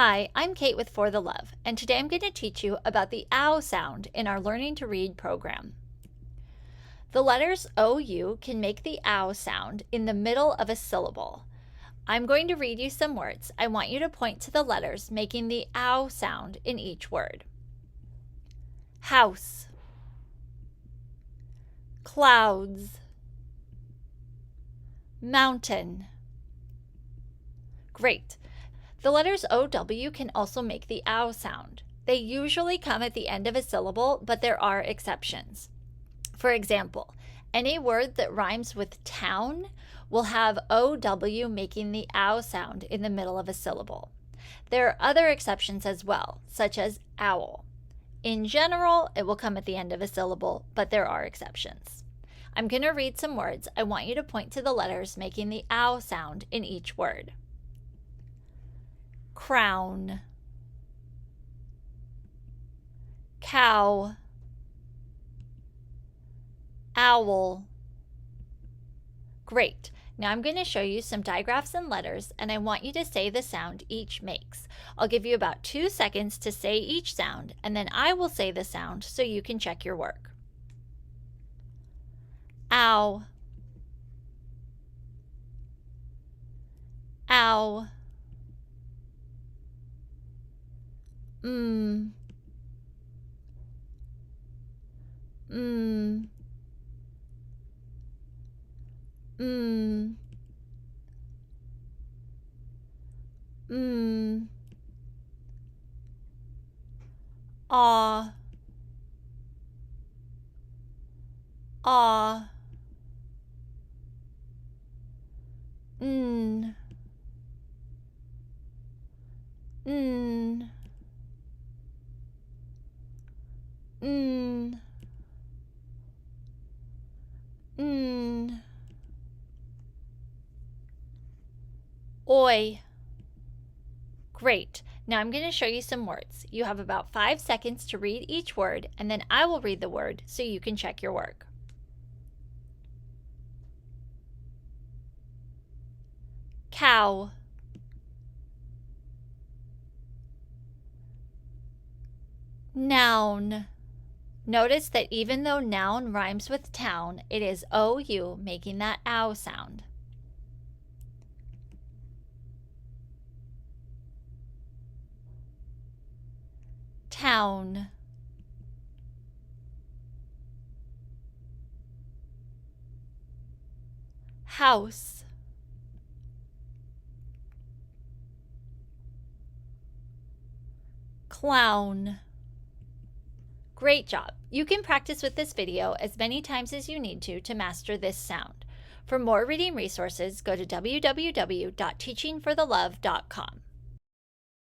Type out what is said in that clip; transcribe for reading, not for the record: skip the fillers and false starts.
Hi, I'm Kate with For the Love, and today I'm going to teach you about the OW sound in our Learning to Read program. The letters OU can make the OW sound in the middle of a syllable. I'm going to read you some words. I want you to point to the letters making the OW sound in each word. House, clouds, mountain. Great. The letters OW can also make the OW sound. They usually come at the end of a syllable, but there are exceptions. For example, any word that rhymes with town will have OW making the OW sound in the middle of a syllable. There are other exceptions as well, such as owl. In general, it will come at the end of a syllable, but there are exceptions. I'm going to read some words. I want you to point to the letters making the OW sound in each word. Crown, cow, owl. Great. Now I'm going to show you some digraphs and letters, and I want you to say the sound each makes. I'll give you about 2 seconds to say each sound, and then I will say the sound so you can check your work. Ow, ow. Mm. Mm. Mm. Mm. Ah. Ah. Mm. Mm. Mm. Mm. Oi. Great. Now I'm going to show you some words. You have about 5 seconds to read each word, and then I will read the word so you can check your work. Cow, noun. Notice that even though noun rhymes with town, it is OU making that OW sound. Town, house, clown. Great job! You can practice with this video as many times as you need to master this sound. For more reading resources, go to www.teachingforthelove.com.